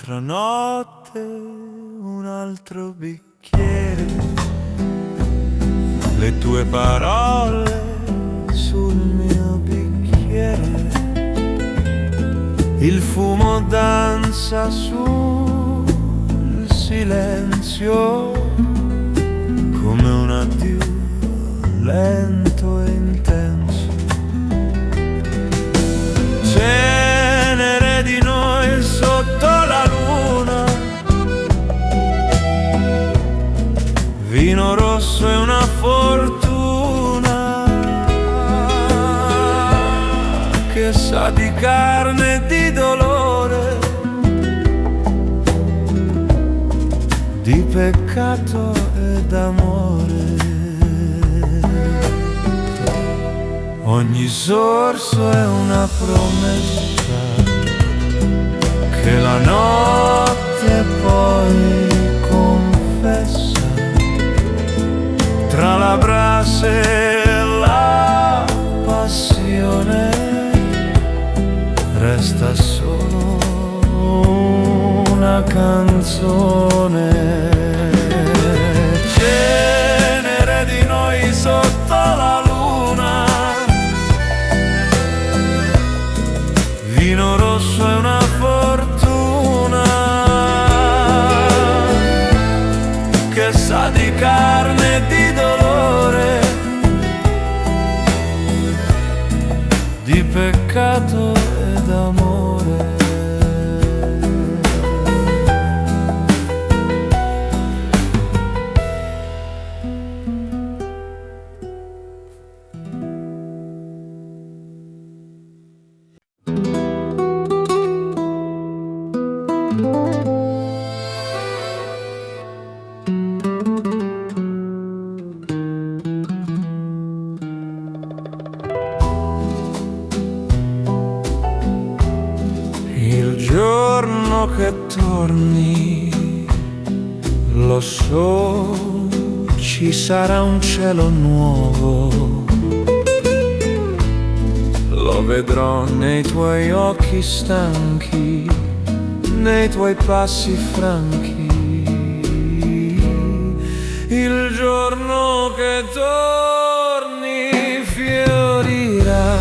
un'altra notte, un altro bicchiere, le tue parole sul mio bicchiere, il fumo danza sul silenzio come un addio lento e intenso. Cenere di noi sotto la luna, vino rosso e una fortuna che sa di carne e di dolore, di peccato e d'amore. Ogni sorso è una promessa che la notte poi confessa, tra la brace e la passione resta solo una canzone. Cenere di noi sotto la luna, vino rosso è una fortuna che sa di carne e di dolore, di peccato e d'amore. Il giorno che torni, lo so, ci sarà un cielo nuovo. Lo vedrò nei tuoi occhi stanchi, nei tuoi passi franchi. Il giorno che torni fiorirà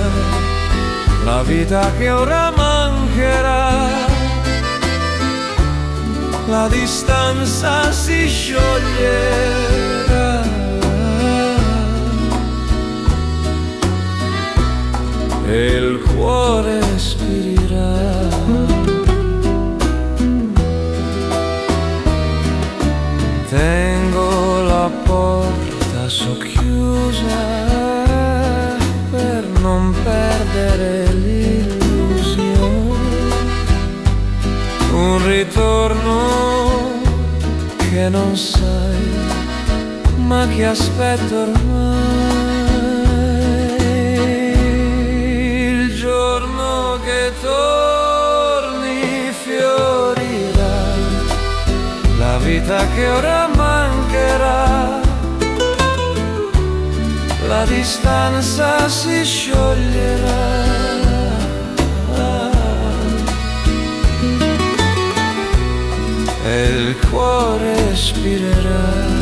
la vita che ora mancherà, la distanza si scioglierà e il cuore spirirà. Tengo la porta socchiusa per non perdere l'illusione, un ritorno che non sai, ma che aspetto ormai. Il giorno che torni fiorirà la vita che ora mancherà, la distanza si scioglierà e il cuore spirerà.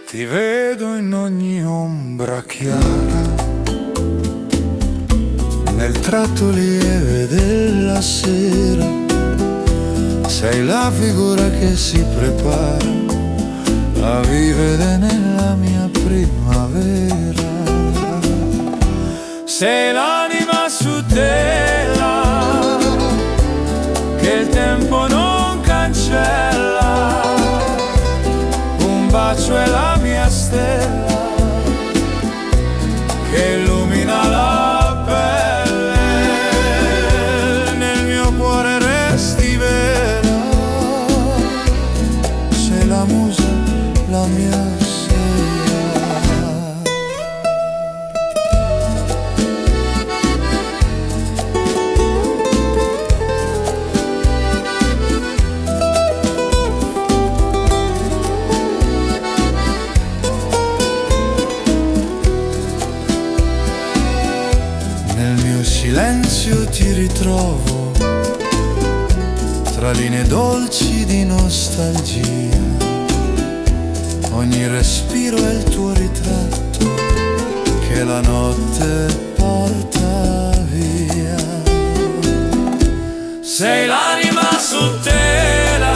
Ti vedo in ogni ombra chiara, nel tratto lieve della sera. Sei la figura che si prepara la vivere nella mia primavera. Sei l'anima su tela che il tempo non cancella, un bacio è la mia stella che illumina la pelle, nel mio cuore resti vera, sei la musa, la mia silenzio ti ritrovo tra linee dolci di nostalgia, ogni respiro è il tuo ritratto che la notte porta via. Sei l'anima su tela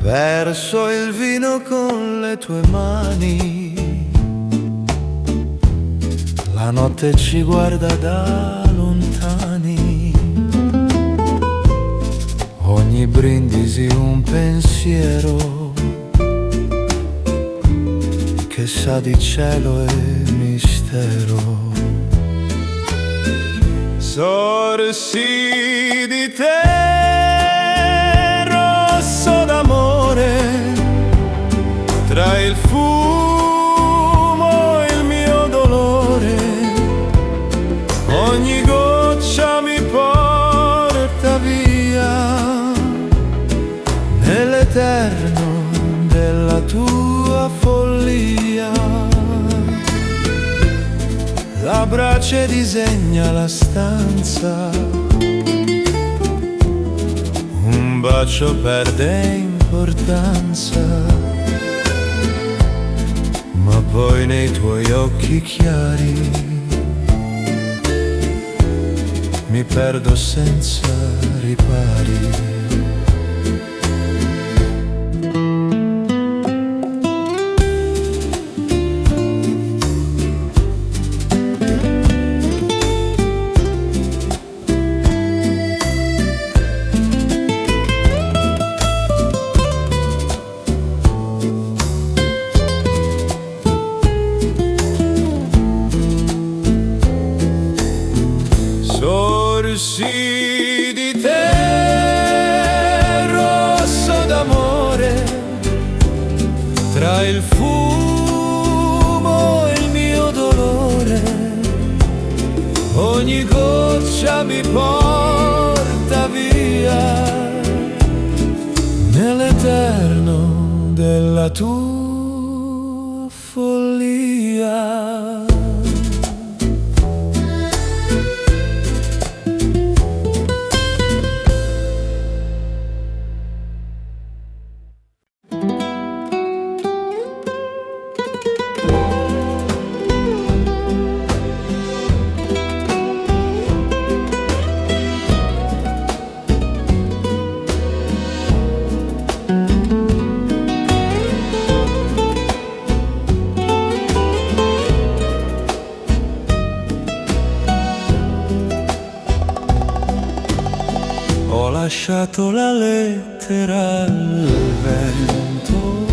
verso il vino con le tue mani, la notte ci guarda da lontani, ogni brindisi un pensiero che sa di cielo e mistero. Sorsi di te, rosso d'amore, tra il fumo e il mio dolore, ogni goccia mi porta via nell'eterno della tua follia. La brace disegna la stanza, un bacio perde importanza, ma poi nei tuoi occhi chiari mi perdo senza ripari. Sorsi di te, rosso d'amore, tra il fumo e il mio dolore, ogni goccia mi porta via nell'eterno della tua follia. Ho lasciato la lettera al vento,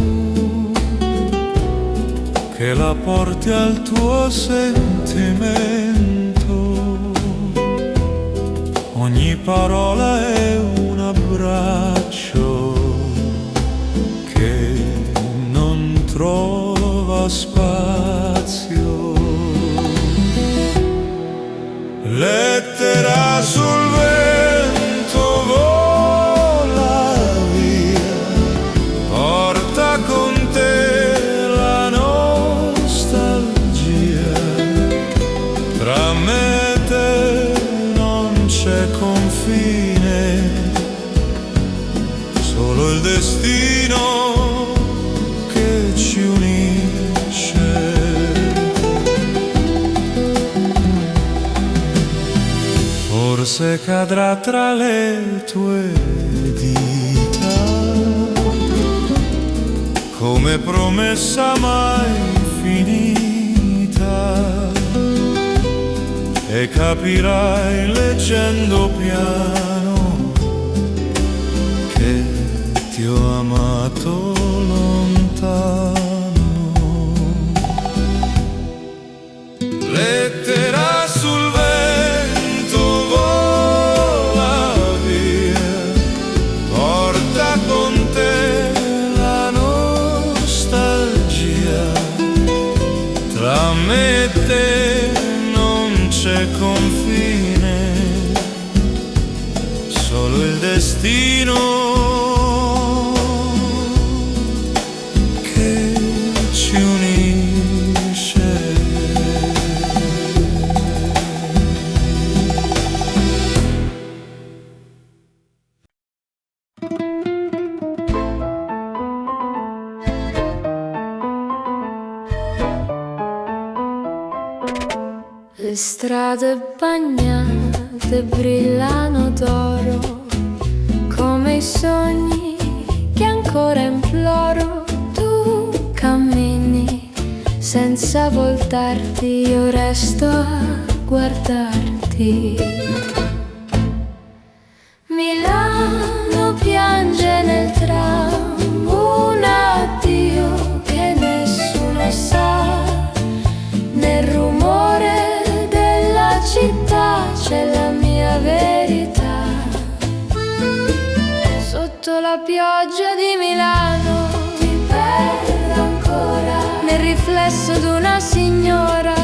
che la porti al tuo sentimento. Ogni parola è un abbraccio che non trova spazio. Lettera sul vento vola via, c'è confine, solo il destino che ci unisce. Forse cadrà tra le tue dita, come promessa mai finita, e capirai leggendo piano che ti ho amato lontano. Lettera sul vento vola via, porta con te la nostalgia, tra me e te non c'è confine, solo il destino che ci unisce. Le strade bagnate brillano d'oro, come i sogni che ancora imploro. Tu cammini senza voltarti, io resto a guardarti. Milano piange nel tram, un addio che nessuno sa. Nel rumore della città c'è la mia verità. Sotto la pioggia di Milano ti perdo ancora, nel riflesso d'una signora.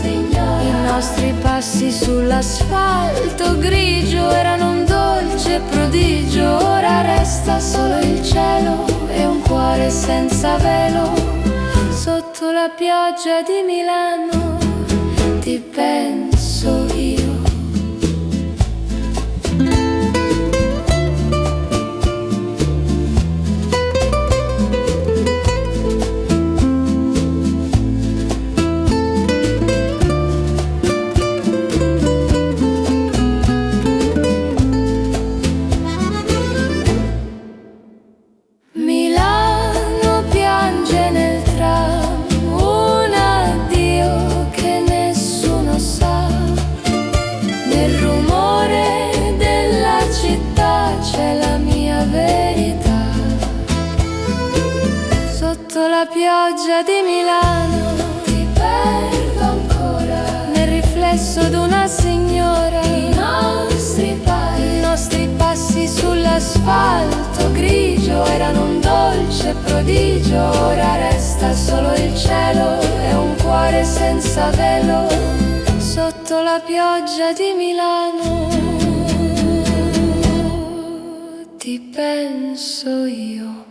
I nostri passi sull'asfalto grigio erano un dolce prodigio. Ora resta solo il cielo e un cuore senza velo. Sotto la pioggia di Milano ti penso io. La pioggia di Milano ti perdo ancora, nel riflesso d'una signora. I nostri passi sull'asfalto grigio erano un dolce prodigio. Ora resta solo il cielo e un cuore senza velo. Sotto la pioggia di Milano ti penso io.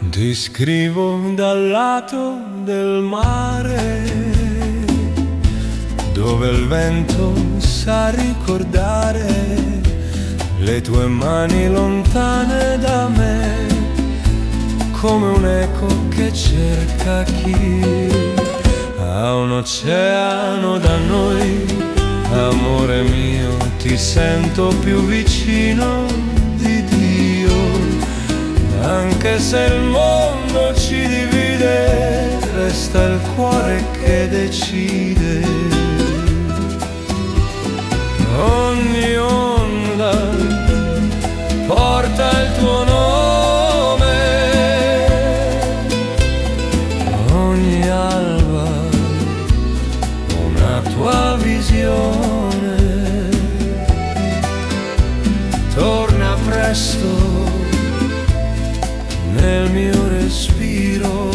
Ti scrivo dal lato del mare, dove il vento sa ricordare le tue mani lontane da me, come un eco che cerca chi ha un oceano da noi. Amore mio, ti sento più vicino di Dio, anche se il mondo ci divide, resta il cuore che decide. Ogni onda porta il tuo nome, ogni alba una tua visione. Torna presto nel mio respiro,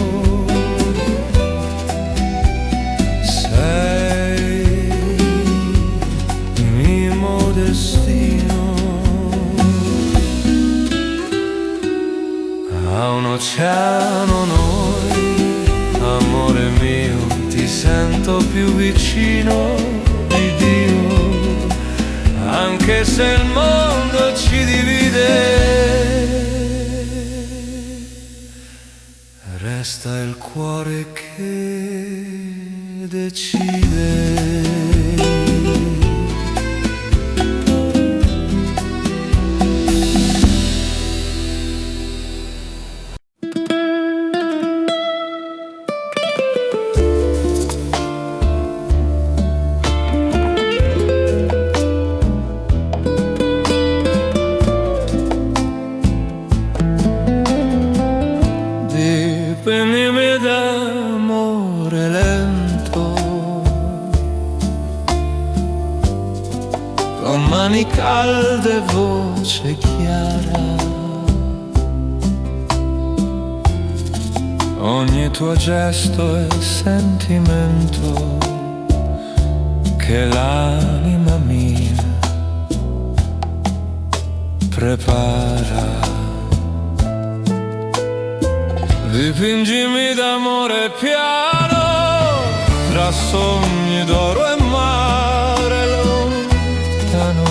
più vicino di Dio, anche se il mondo ci divide. Resta il cuore che decide. Dipendimi d'amore lento, con mani calde e voce chiara. Ogni tuo gesto è sentimento che l'anima mia prepara. Dipingimi d'amore piano, tra sogni d'oro e mare lontano.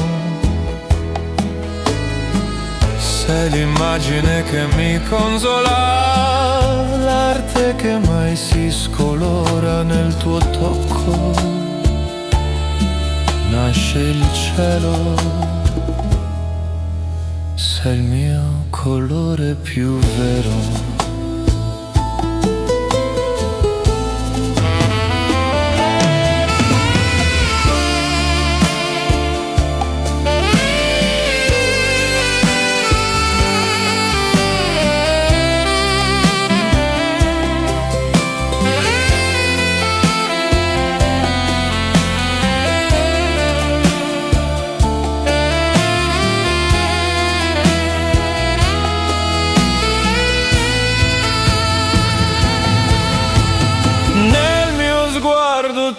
Sei l'immagine che mi consola, l'arte che mai si scolora nel tuo tocco. Nasce il cielo, sei il mio colore più vero.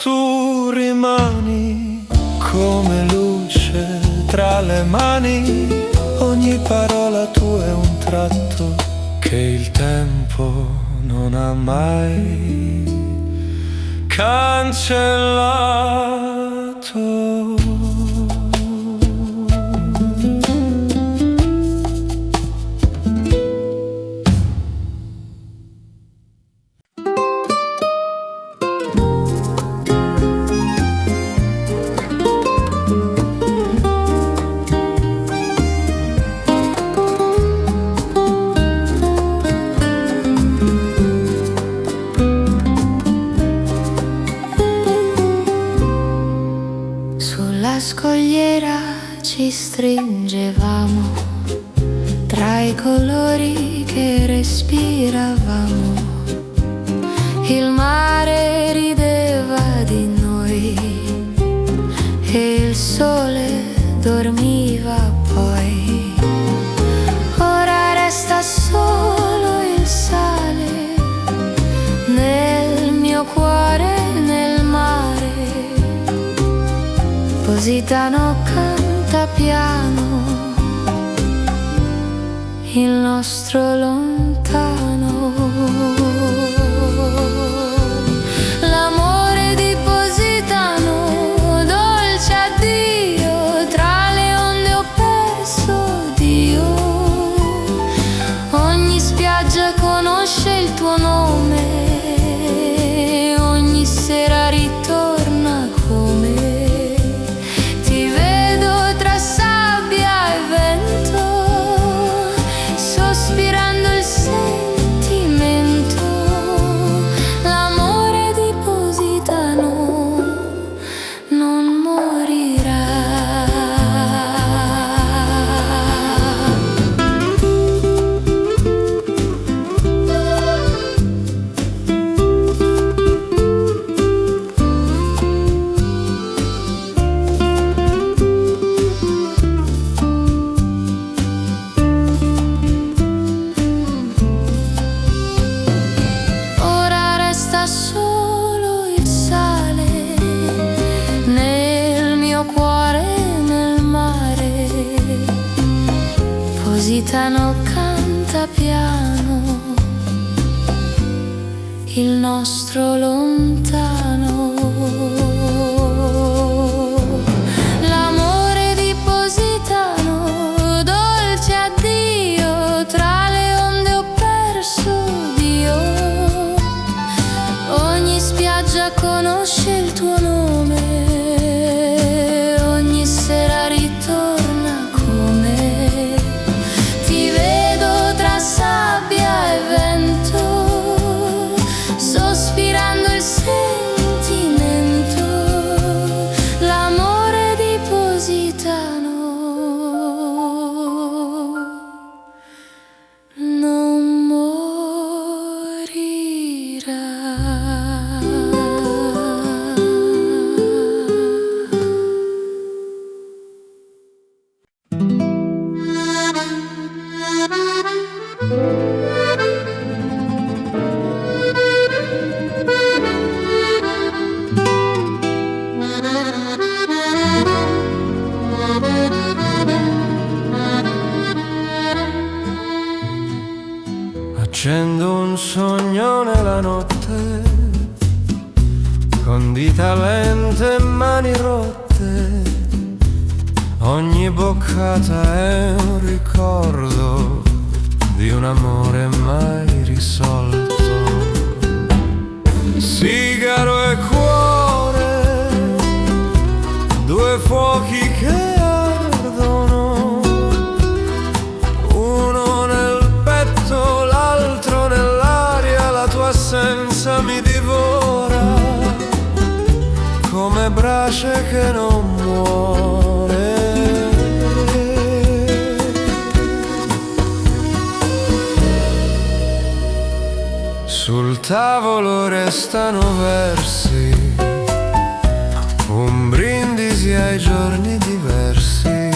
Tu rimani come luce tra le mani, ogni parola tua è un tratto che il tempo non ha mai cancellato. Sulla scogliera ci stringevamo tra i colori che respiravamo. Il mare rideva di noi e il sole dormiva poi. Ora resta solo il sale nel mio cuore, nel mare. Positano canta piano il nostro lontano. L'amore di Positano, dolce addio, tra le onde ho perso Dio. Ogni spiaggia conosce il tuo nome, ogni sera ritorna come. Positano canta piano il nostro lontano. conosce il tuo nome, ogni sera ritorna come ti vedo tra sabbia e vento, sospirando il sentimento, l'amore di Positano non morirà. Accendo un sogno nella notte, con dita lente e mani rotte. Ogni boccata è un ricordo di un amore mai risolto. Sigaro e cuore, due fuochi che ardono, uno nel petto, l'altro nell'aria. La tua assenza mi divora come brace che non muore. Sul tavolo restano versi, un brindisi ai giorni diversi.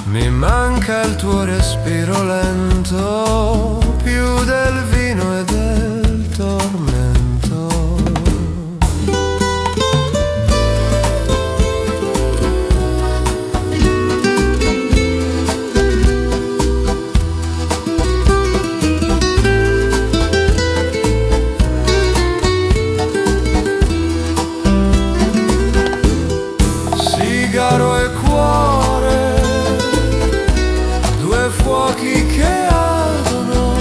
Mi manca il tuo respiro lento, più del vino e del tormento. Sigaro e cuore, due fuochi che ardono,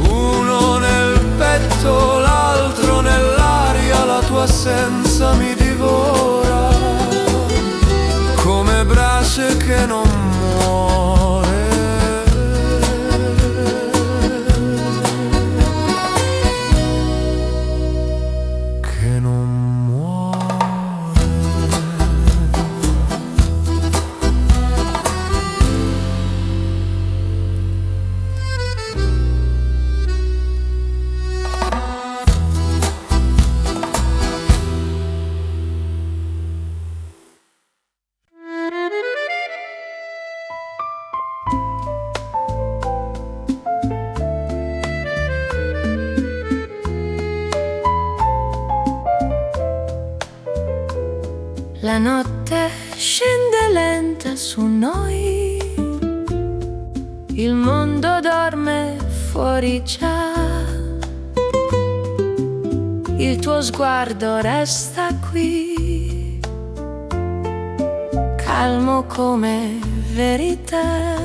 uno nel petto, l'altro nell'aria. La tua assenza mi divora come brace che non muore. Che non muore. La notte scende lenta su noi, il mondo dorme fuori già, il tuo sguardo resta qui, calmo come verità.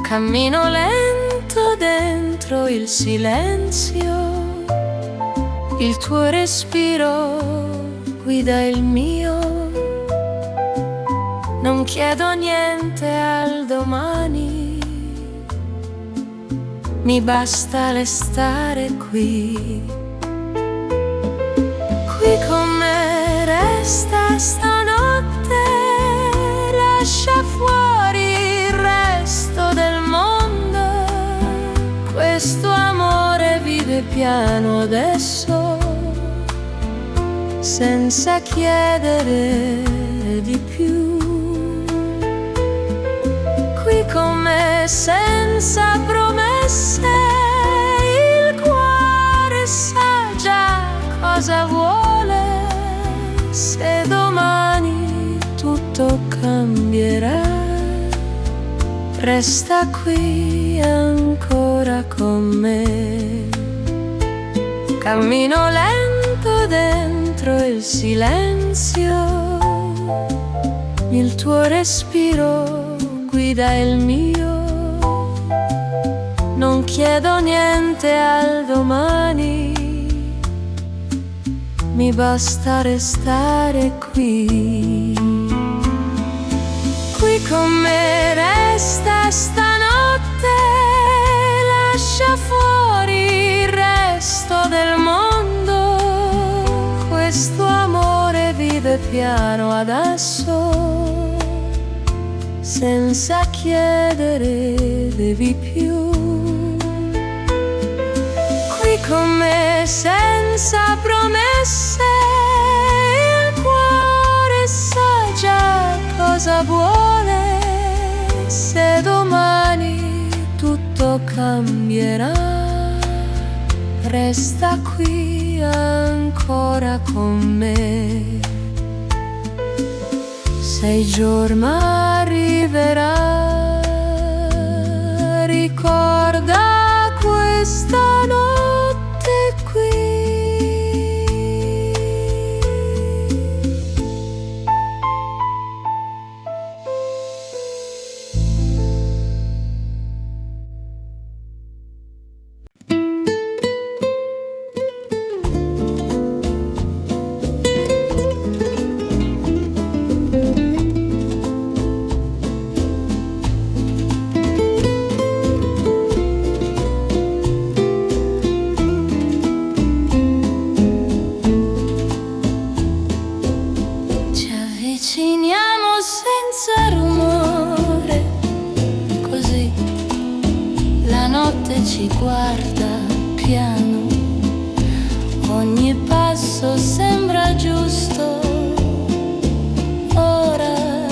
Cammino lento dentro il silenzio, il tuo respiro guida il mio. Non chiedo niente al domani, mi basta restare qui. Qui con me resta stanotte, lascia fuori il resto del mondo. Questo amore vive piano adesso, senza chiedere di più. Qui con me senza promesse, il cuore sa già cosa vuole. Se domani tutto cambierà, resta qui ancora con me. Cammino lento dentro il silenzio, il tuo respiro guida il mio. non chiedo niente al domani, mi basta restare qui. Qui con me resta stanotte, lascia fuori il resto del mondo. Questo amore vive piano adesso, senza chiedere devi più. Qui con me senza promesse, il cuore sa già cosa vuole. Se domani tutto cambierà, resta qui ancora con me. Se il giorno arriverà, ricorda questa notte qui. Senza rumore, così la notte ci guarda piano. Ogni passo sembra giusto. Ora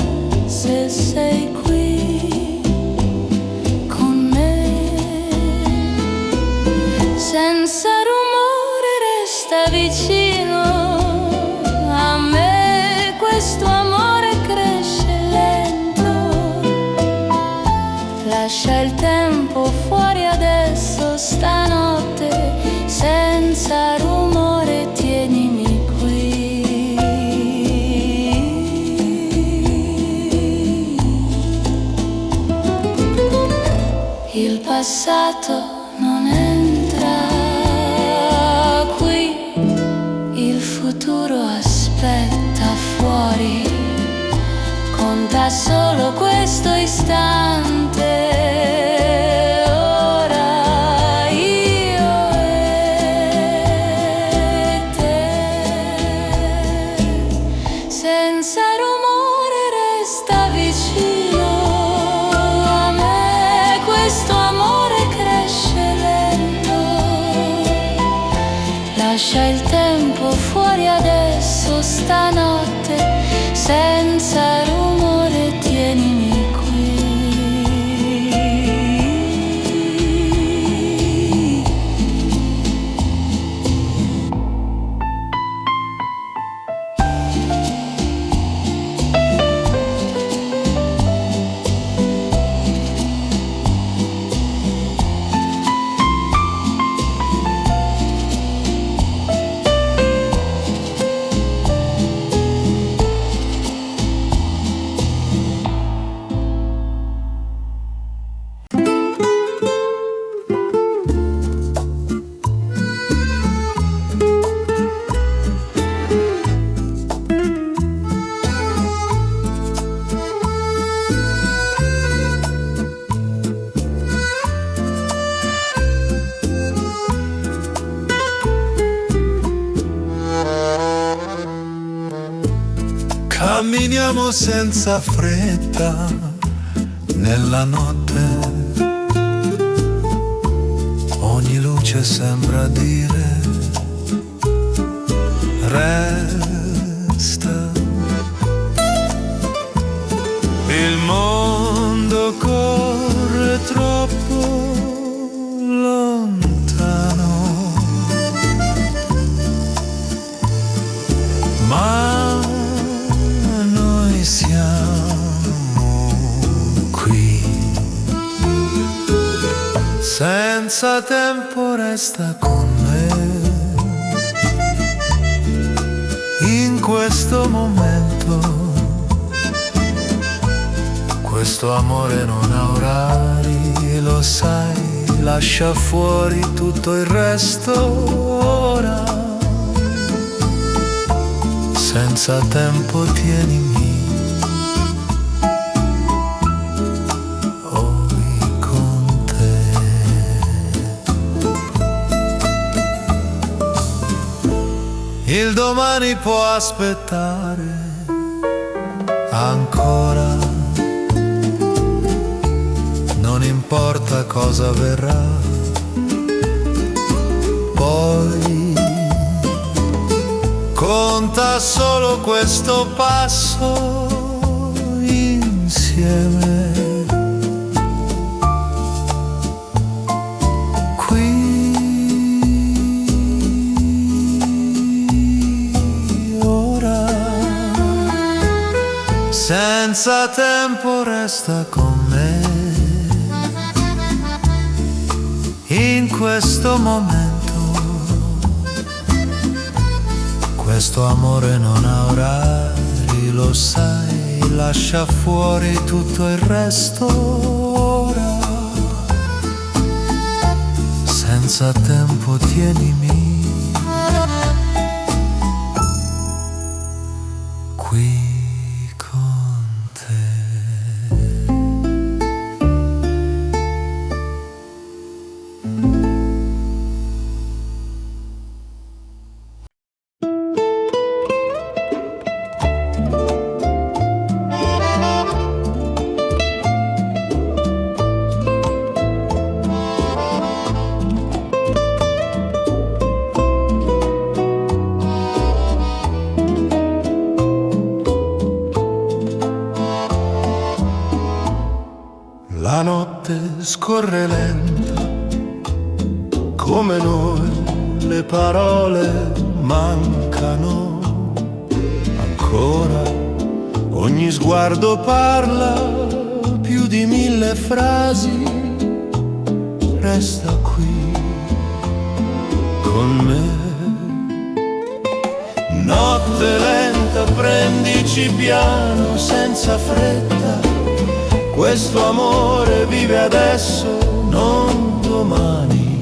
se sei qui con me, senza rumore resta vicino a me. Questo amore cresce lento, lascia il tempo fuori adesso, stanotte, senza rumore tienimi qui. Il passato non entra qui, il futuro aspetta fuori. Conta solo questo istante. Ora io e te, senza rumore resta vicino a me. Questo amore cresce lento, lascia il tempo fuori adesso, stanotte, senza rumore tienimi qui. Camminiamo senza fretta nella notte, ogni luce sembra dire resta. Il mondo corre troppo lontano, ma noi siamo qui. Senza tempo resta con me in questo momento. Questo amore non ha orari, lo sai, lascia fuori tutto il resto ora. Senza tempo tienimi, oi con te. Il domani può aspettare ancora, non importa cosa verrà. Poi conta solo questo passo insieme. Qui ora, senza tempo resta con me. In questo momento, questo amore non ha orari, lo sai, lascia fuori tutto il resto ora. Senza tempo tienimi, qui con te. La notte scorre lenta, come noi le parole mancano ancora. Ogni sguardo parla più di 1000 frasi. Resta qui con me. Notte lenta, prendici piano, senza fretta. Questo amore vive adesso, non domani.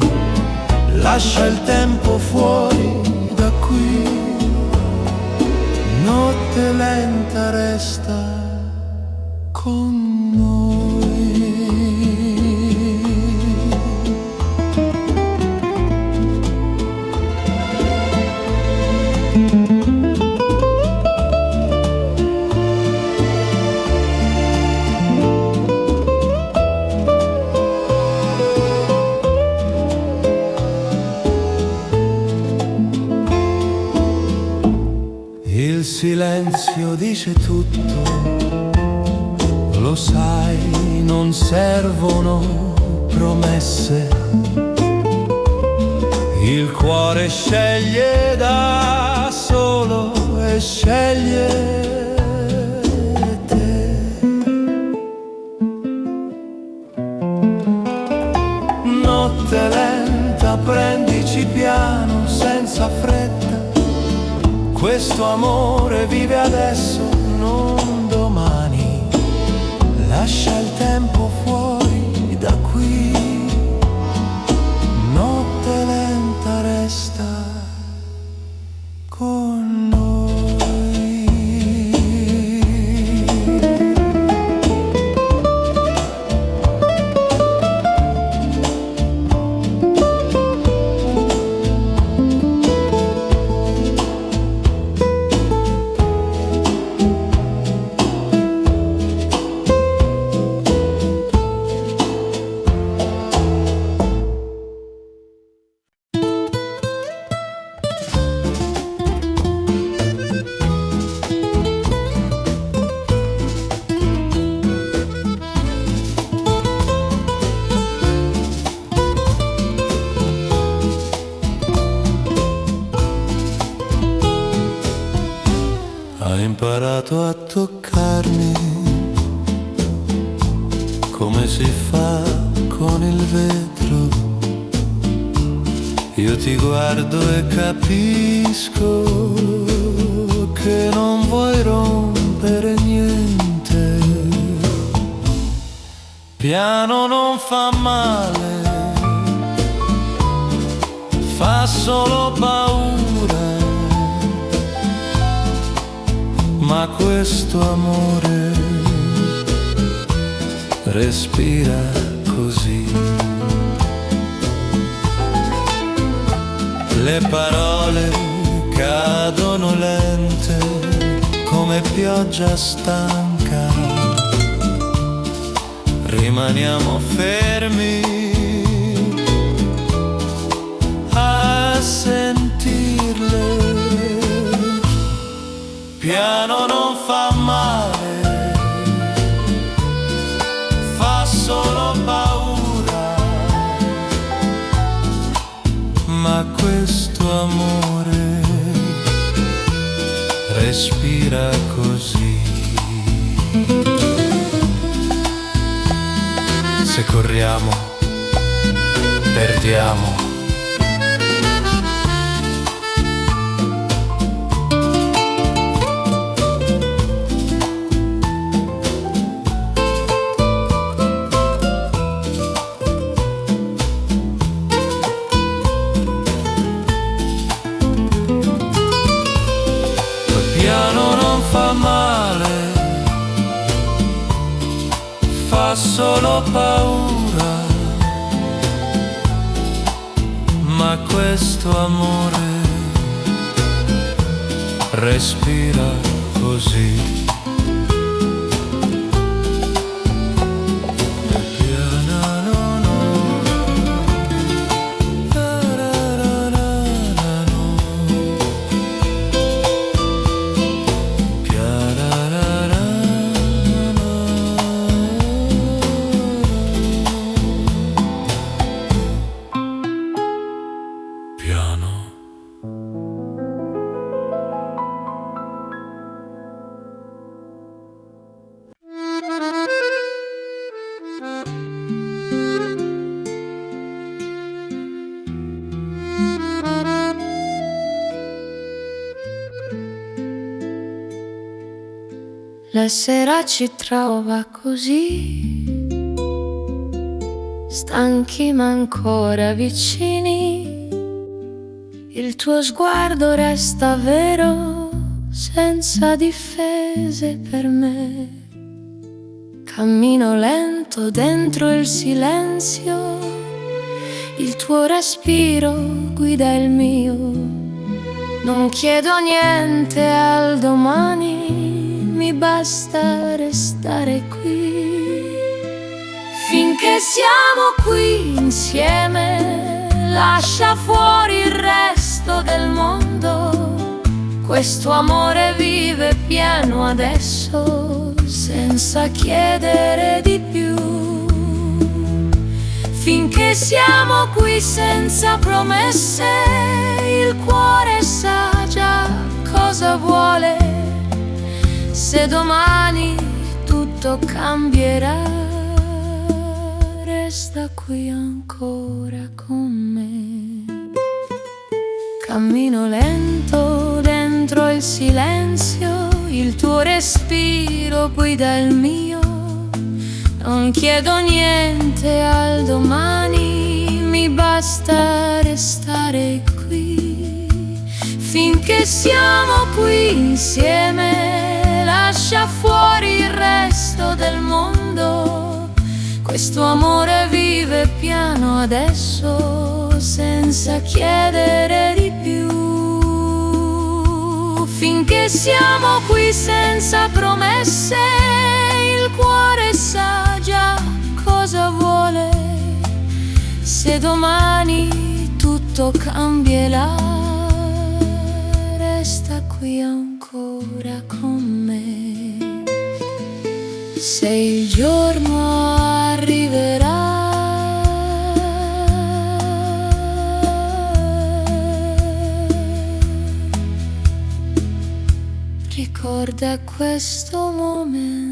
Lascia il tempo fuori da qui. Notte lenta, resta con noi. Il silenzio dice tutto, lo sai, non servono promesse. Il cuore sceglie da solo e sceglie te. Notte lenta, prendici piano, senza fretta. Questo amore vive adesso, non domani. Lascia il tempo fuori da qui. Notte lenta, resta con noi. Hai imparato a toccarmi come si fa con il vetro. Io ti guardo e capisco che non vuoi rompere niente. Piano non fa male, fa solo paura, ma questo amore respira così. Le parole cadono lente come pioggia stanca, rimaniamo fermi a sentirle. Piano non fa male, fa solo paura, ma questo amore respira così. Se corriamo, perdiamo. Piano non fa male, fa solo paura, ma questo amore respira così. La sera ci trova così, stanchi ma ancora vicini. Il tuo sguardo resta vero, senza difese per me. Cammino lento dentro il silenzio, il tuo respiro guida il mio. Non chiedo niente al domani, mi basta restare qui. Finché siamo qui insieme, lascia fuori il resto del mondo. Questo amore vive pieno adesso, senza chiedere di più. Finché siamo qui senza promesse, il cuore sa già cosa vuole. Se domani tutto cambierà, resta qui ancora con me. Cammino lento dentro il silenzio, il tuo respiro guida il mio. Non chiedo niente al domani, mi basta restare qui. Finché siamo qui insieme, lascia fuori il resto del mondo. Questo amore vive piano adesso, senza chiedere di più. Finché siamo qui senza promesse, il cuore sa già cosa vuole. Se domani tutto cambierà, resta qui ancora con me. Se il giorno arriverà, ricorda questo momento.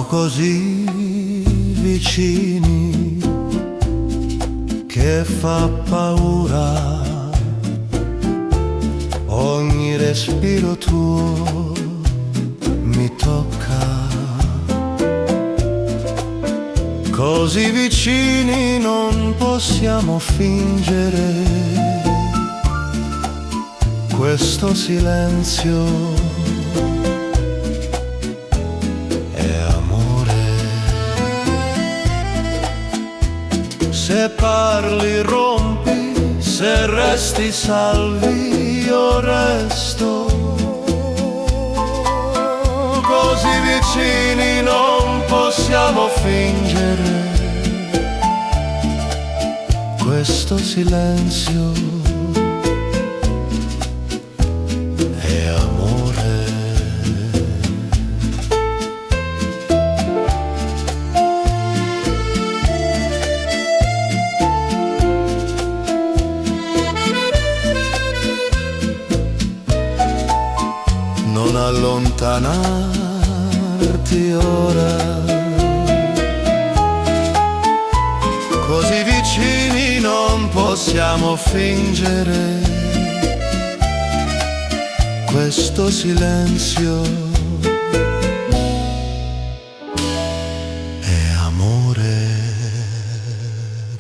così vicini che fa paura ogni respiro tuo mi tocca. Così vicini non possiamo fingere questo silenzio. Se parli rompi, se resti salvi, io resto. Così vicini non possiamo fingere questo silenzio. È amore. Non allontanarti ora, così vicini non possiamo fingere questo silenzio. È amore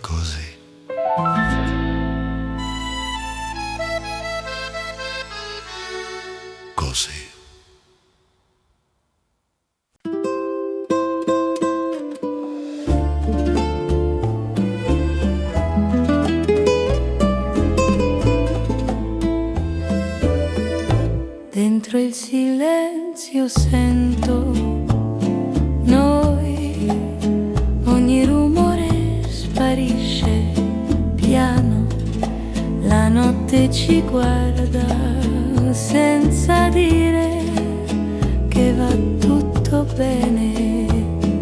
così. Così. Dentro il silenzio sento noi, ogni rumore sparisce piano, la notte ci guarda senza dire che va tutto bene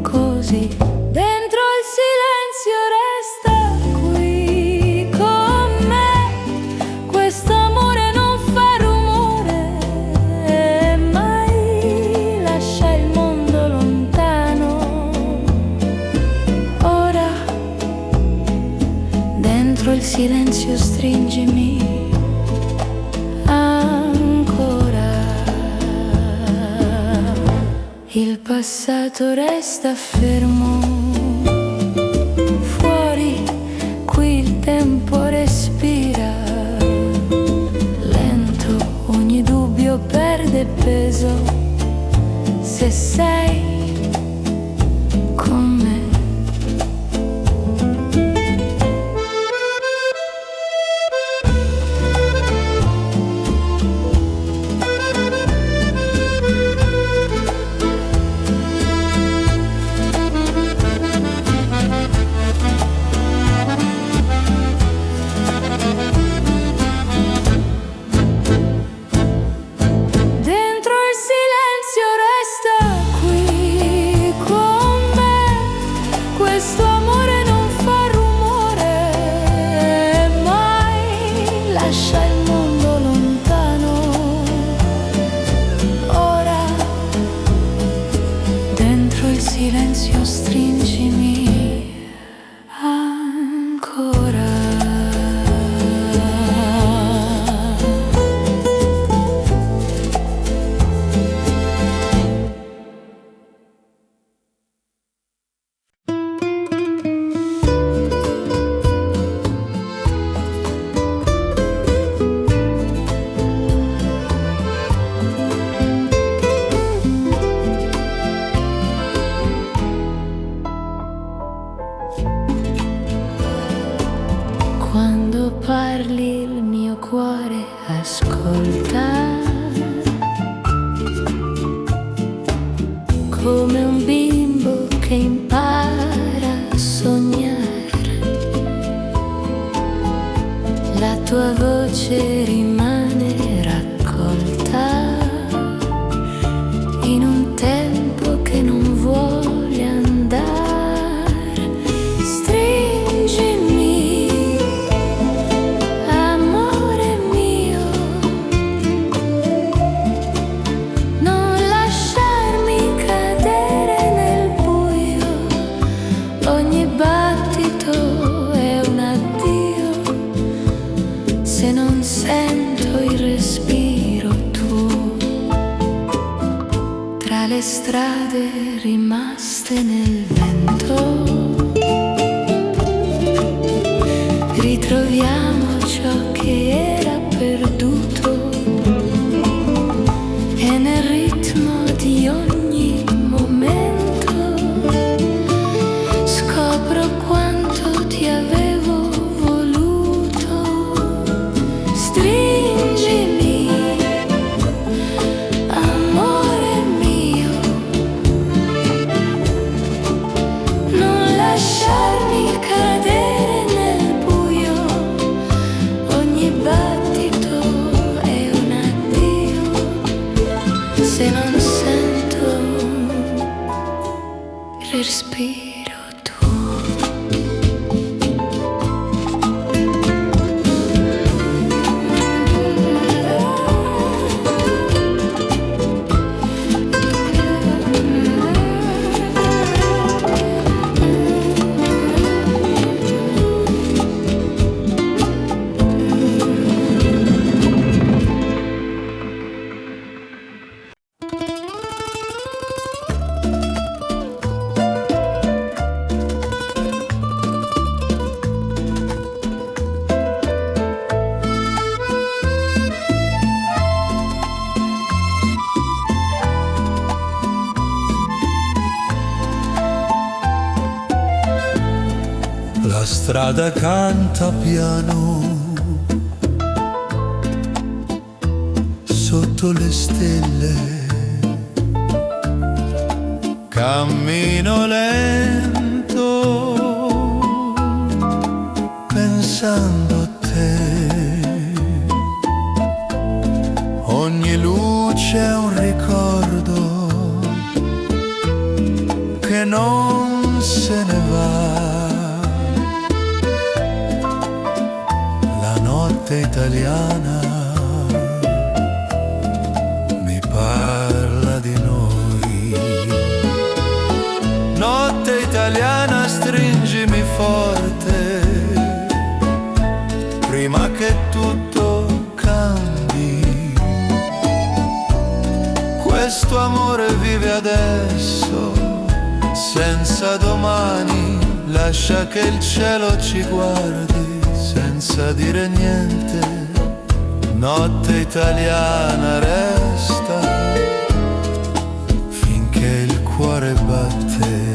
così. Dentro il silenzio resta qui con me, quest'amore non fa rumore e mai lascia il mondo lontano. Ora dentro il silenzio stringimi ancora. Il passato resta fermo, fuori qui il tempo respira lento, ogni dubbio perde peso se sei con me. Dentro il silenzio resta qui strade rimaste nel vento, ritroviamo ciò che era perduto e nel ritmo di ogni momento scopro quanto ti avevo voluto. Stringimi, amore mio, non lasciarmi cadere nel buio. Ogni battito è un addio se non sento il respiro tuo. La strada canta piano sotto le stelle, cammino lento pensando a te. Ogni luce è un ricordo che non se ne va. La notte italiana mi parla di noi. Notte italiana, stringimi forte prima che tutto cambi. Questo amore vive adesso, senza domani. Lascia che il cielo ci guardi senza dire niente. Notte italiana resta finché il cuore batte.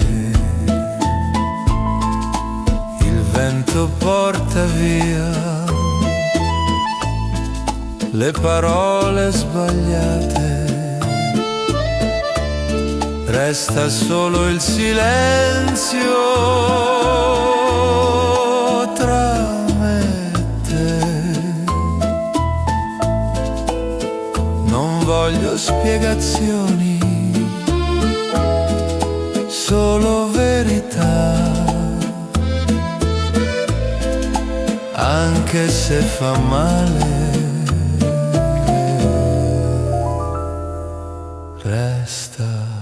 Il vento porta via le parole sbagliate. Resta solo il silenzio tra me e te. Non voglio spiegazioni, solo verità. Anche se fa male, resta.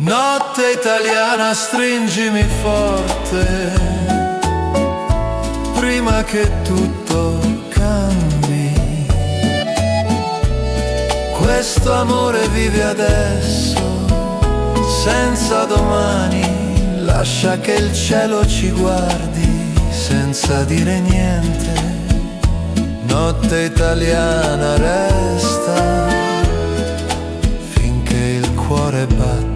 Notte italiana, stringimi forte prima che tutto cambi. Questo amore vive adesso, senza domani. Lascia che il cielo ci guardi senza dire niente. Notte italiana resta finché il cuore batte.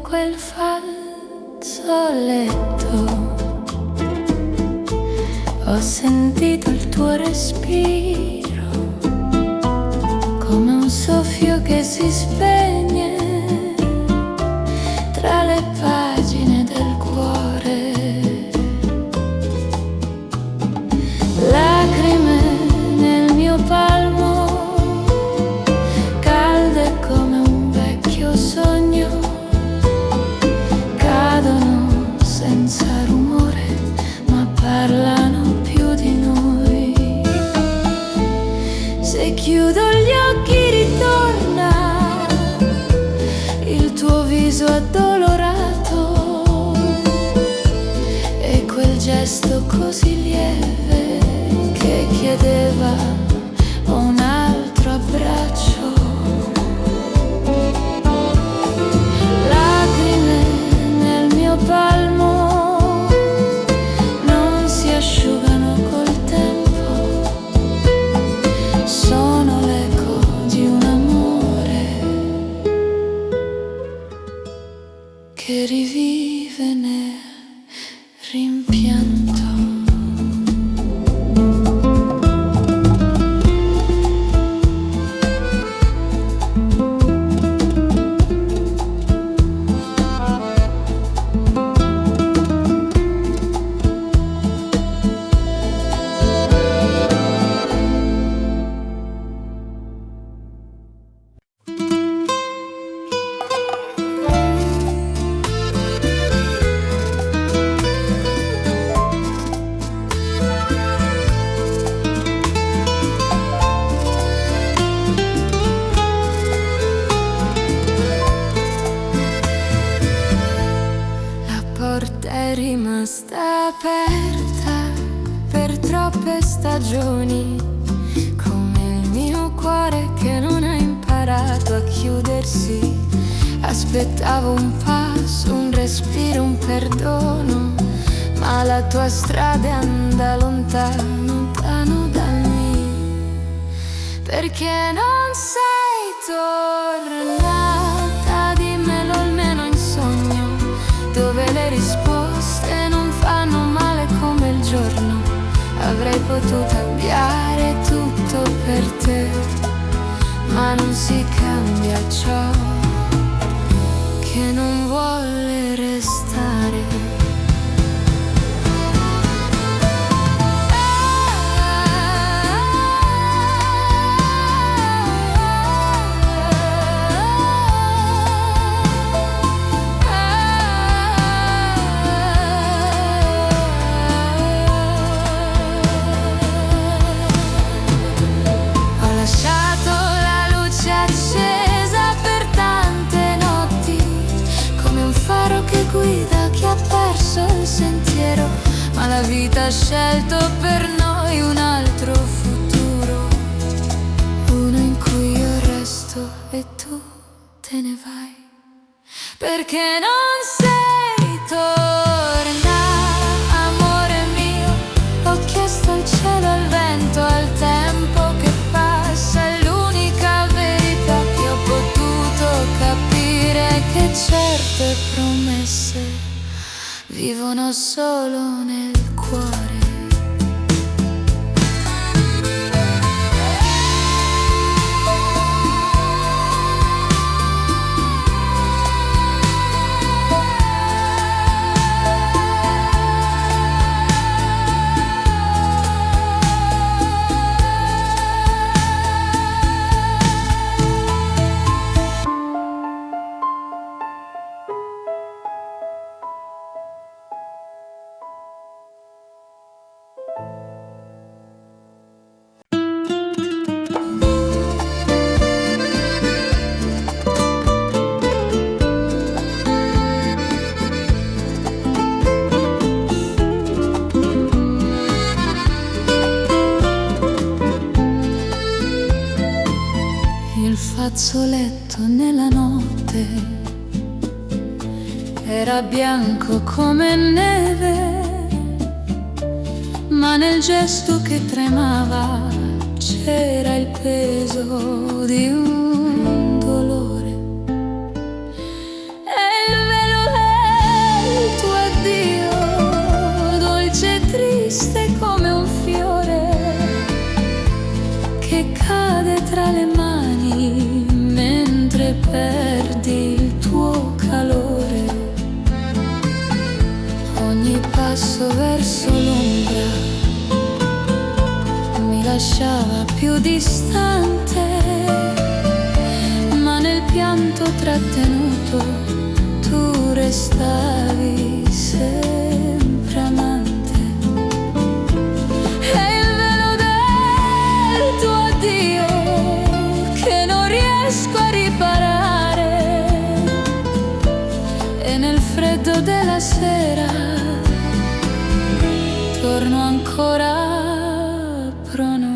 Quel fazzoletto, ho sentito il tuo respiro come un soffio che si spegne tra le pagine del cuore. che rivive nel rimpianto. È rimasta aperta per troppe stagioni, come il mio cuore che non ha imparato a chiudersi. Aspettavo un passo, un respiro, un perdono, ma la tua strada è andata lontano, lontano da me. Perché non sei tornata? Dimmelo almeno in sogno, dove le risposte non fanno male come il giorno. Avrei potuto cambiare tutto per te, ma non si cambia ciò che non vuole restare. Guida che ha perso il sentiero, ma la vita ha scelto per noi un altro futuro, uno in cui io resto e tu te ne vai. Perché non sei tornata, amore mio. Ho chiesto al cielo, al vento, al tempo che passa, è l'unica verità che ho potuto capire, che certe promesse vivono solo nel cuore. Il fazzoletto nella notte era bianco come neve, ma nel gesto che tremava c'era il peso di un dolore. E il velo del tuo addio, dolce e triste come un fiore che cade tra le mani mentre perdi il tuo calore. Ogni passo verso l'ombra mi lasciava più distante, ma nel pianto trattenuto tu restavi sempre amante. Della sera torno ancora a pronunciare.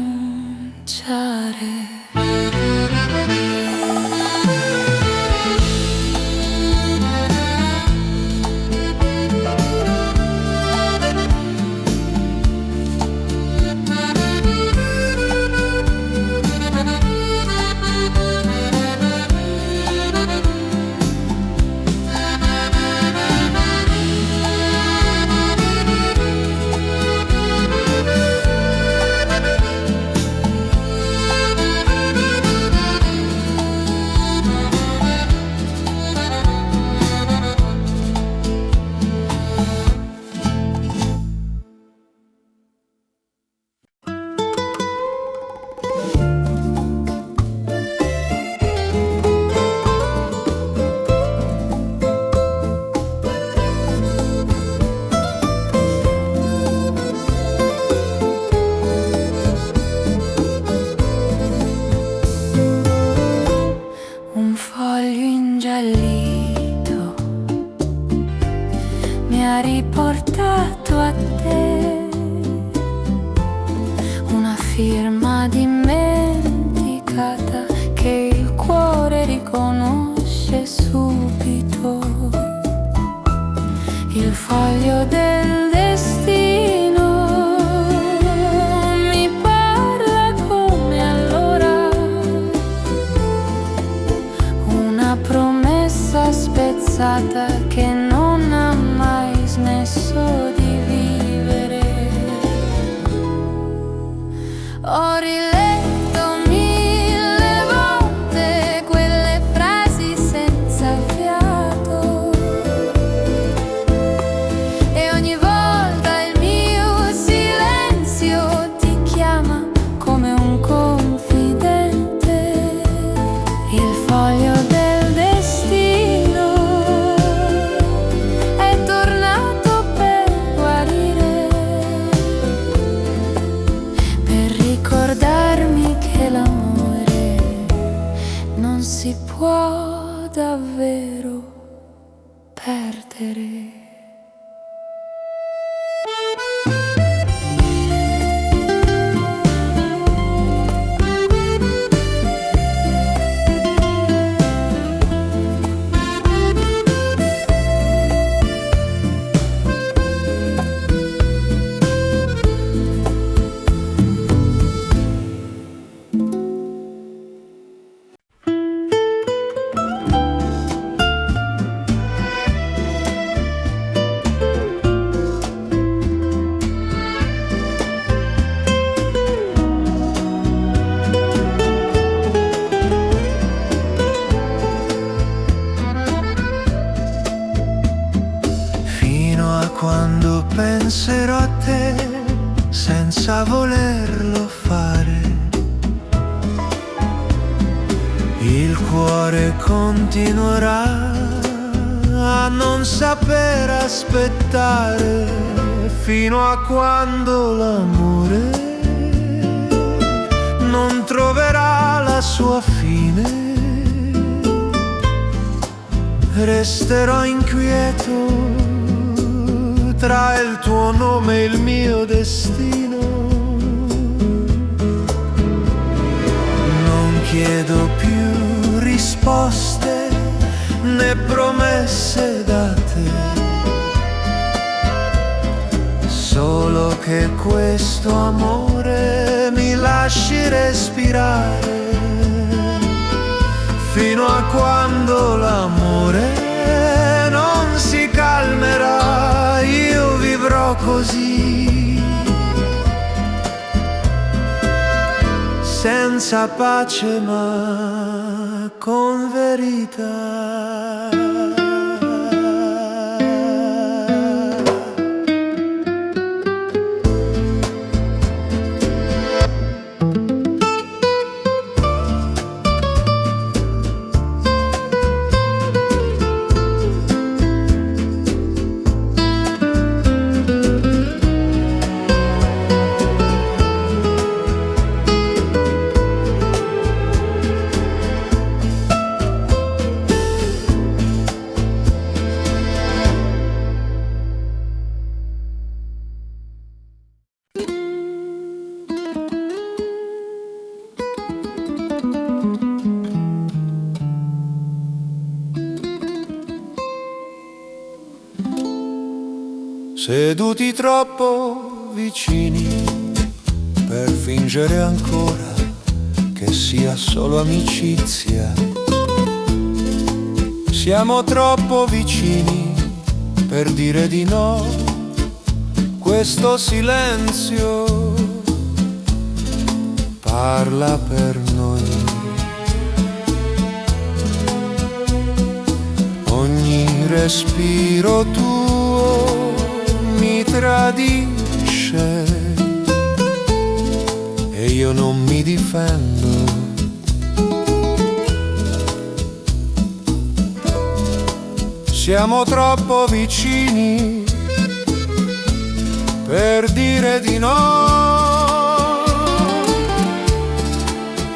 ha riportato a te una firma dimenticata che il cuore riconosce subito, il foglio del destino mi parla come allora, una promessa spezzata che non ha mai smesso di vivere. Ho riletto 1000 volte quelle frasi senza fiato e ogni volta il mio silenzio ti chiama come un confidente, il foglio del destino è tornato per guarire, per ricordarmi che l'amore non si può davvero perdere. Quando penserò a te senza volerlo fare, il cuore continuerà a non saper aspettare, fino a quando l'amore non troverà la sua fine. Resterò inquieto tra il tuo nome e il mio destino. Non chiedo più risposte né promesse date, solo che questo amore mi lasci respirare, fino a quando l'amore non si calmerà, io vivrò così, senza pace ma con verità. Seduti troppo vicini per fingere ancora che sia solo amicizia. Siamo troppo vicini per dire di no. Questo silenzio parla per noi. Ogni respiro tuo mi tradisce e io non mi difendo. Siamo troppo vicini per dire di no.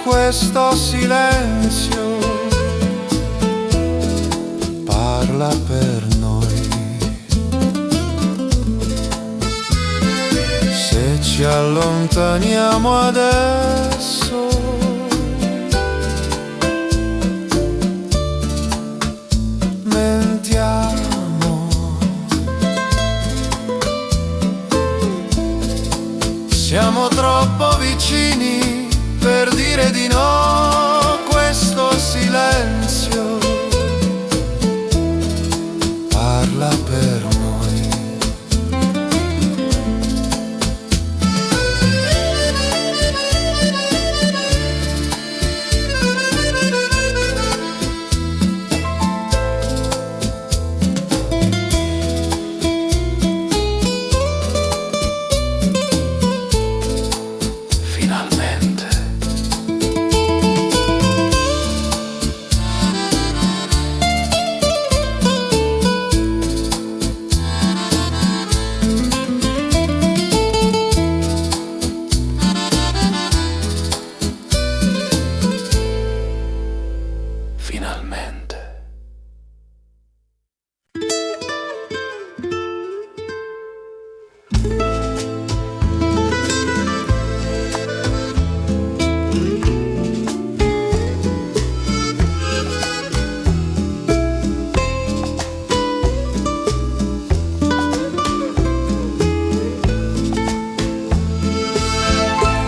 Questo silenzio parla per noi. ci allontaniamo adesso. Mentiamo, siamo troppo vicini per dire di no. Questo silenzio parla per noi.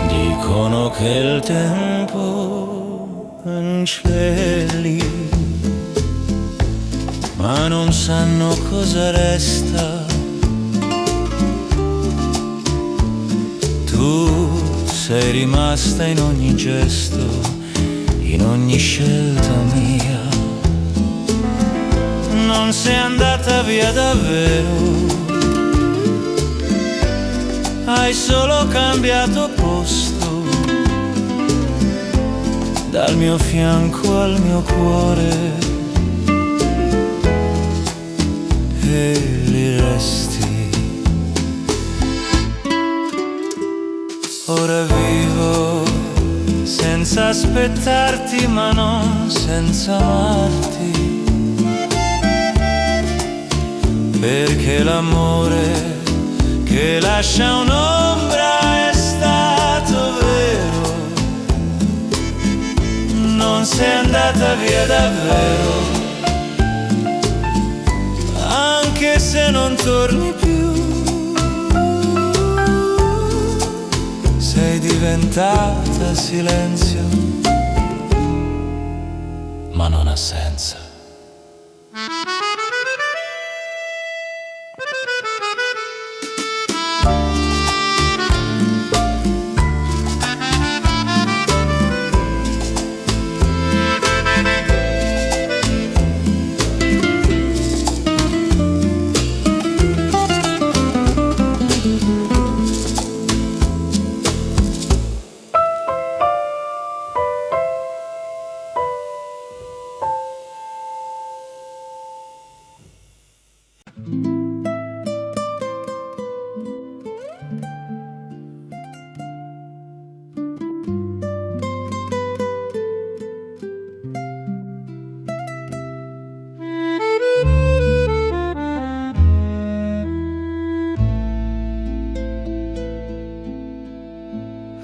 Dicono che il tempo cancelli, ma non sanno cosa resta. Tu sei rimasta in ogni gesto, in ogni scelta mia. Non sei andata via davvero, hai solo cambiato posto, dal mio fianco al mio cuore, e li resti. Ora vivo senza aspettarti, ma non senza amarti, perché l'amore che lascia un'ombra è stato vero. Non sei andata via davvero, anche se non torni più. Sei diventata silenzio, ma non ha senso.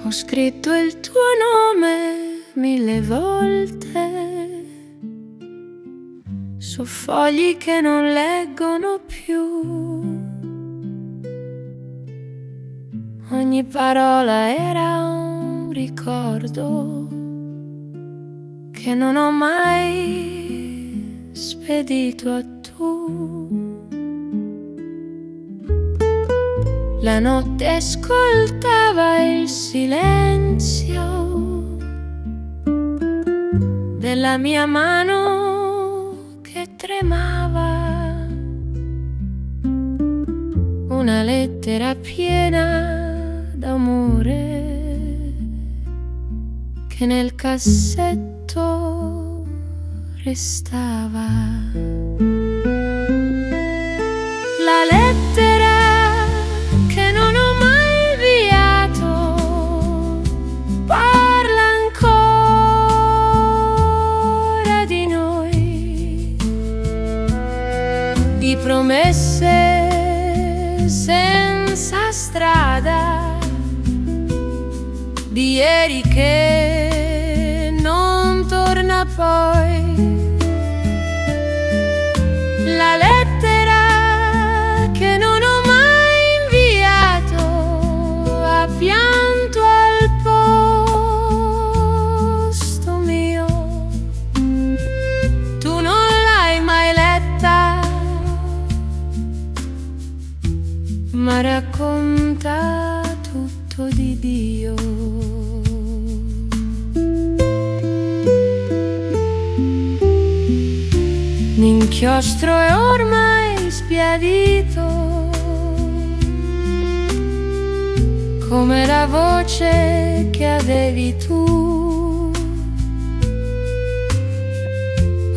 Ho scritto il tuo nome 1000 volte su fogli che non leggono più. Ogni parola era un ricordo che non ho mai spedito a tu. La notte ascoltava il silenzio della mia mano che tremava, una lettera piena d'amore che nel cassetto restava. La lettera che non ho mai inviato parla ancora di noi, di promesse senza strada, ieri che non torna poi. La lettera che non ho mai inviato ha pianto al posto mio. Tu non l'hai mai letta, ma racconta tutto di Dio. L'inchiostro è ormai sbiadito, come la voce che avevi tu.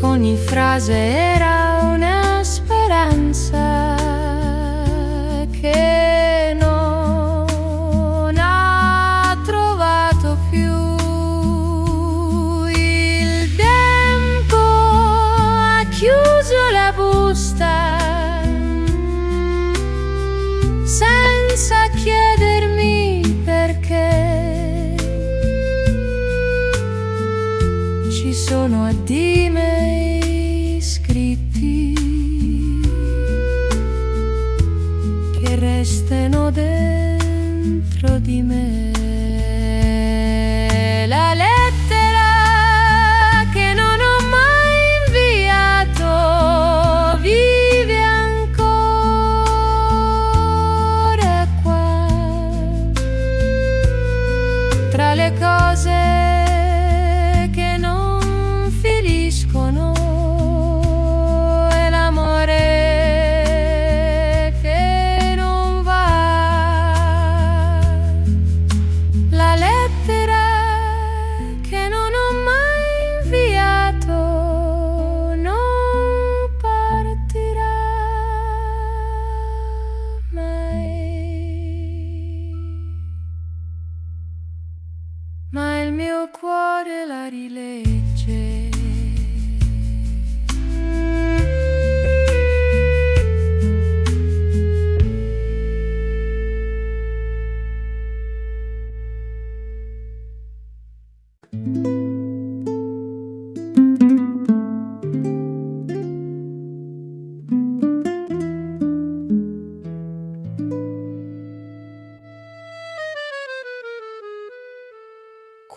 Ogni frase era una speranza che non ha trovato più. Il tempo ha chiuso la busta senza chiedermi perché. Ci sono addii miei scritti che restano dentro di me. La lettera che non ho mai inviato vive ancora qua, tra le cose che non finiscono e l'amore che non va. La lettera che non ho mai inviato non partirà mai, ma il mio cuore la rilegge.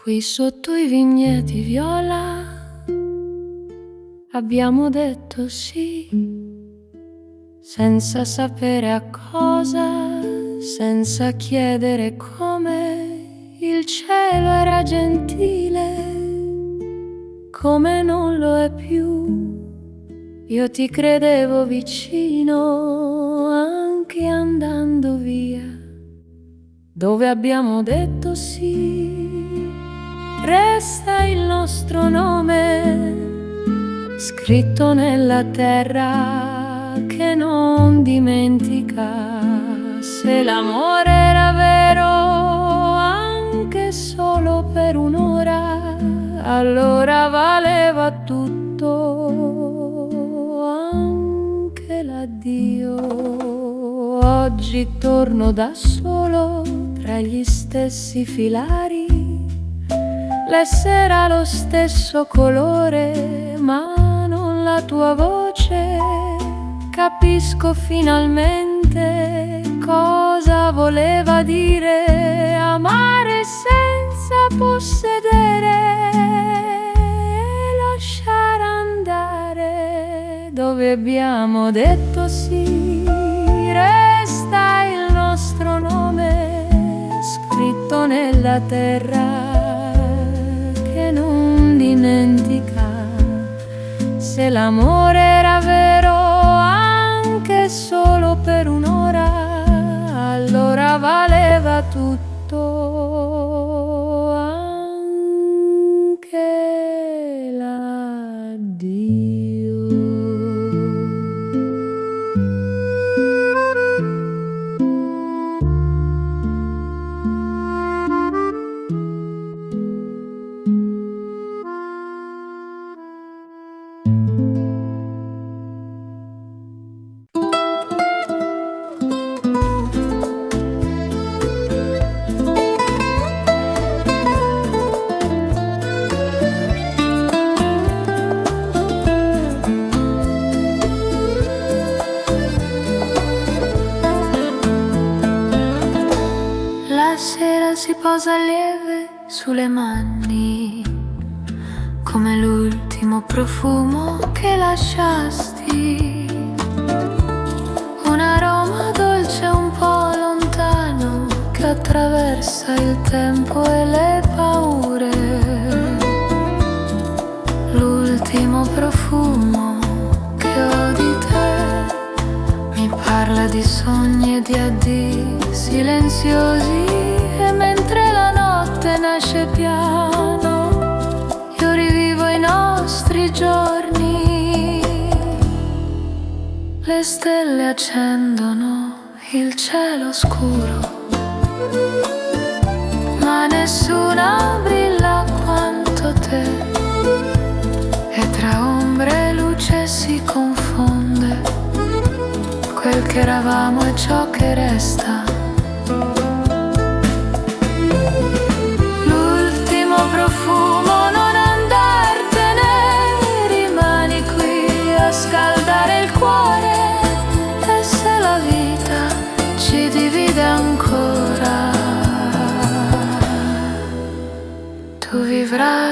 Qui sotto i vigneti viola abbiamo detto sì, senza sapere a cosa, senza chiedere come. Il cielo era gentile, come non lo è più. Io ti credevo vicino, anche andando via. Dove abbiamo detto sì, resta il nostro nome, scritto nella terra che non dimentica. Se l'amore era vero anche solo per un'ora, allora valeva tutto, anche l'addio. Oggi torno da solo tra gli stessi filari, l'essere ha lo stesso colore, ma non la tua voce. Capisco finalmente cosa voleva dire amare senza possedere e lasciare andare. Dove abbiamo detto sì, resta il nostro nome, scritto nella terra che non dimentica. Se l'amore era vero anche solo per un'ora, allora valeva tutto, anche l'addio. posa lieve sulle mani, come l'ultimo profumo che lasciasti. Un aroma dolce un po' lontano che attraversa il tempo e le paure. L'ultimo profumo che ho di te mi parla di sogni e di addii silenziosi. E mentre la notte nasce piano, io rivivo i nostri giorni. Le stelle accendono il cielo scuro, ma nessuna brilla quanto te. E tra ombre e luce si confonde quel che eravamo e ciò che resta. L'ultimo profumo, non andartene, rimani qui a scaldare il cuore. E se la vita ci divide ancora, tu vivrai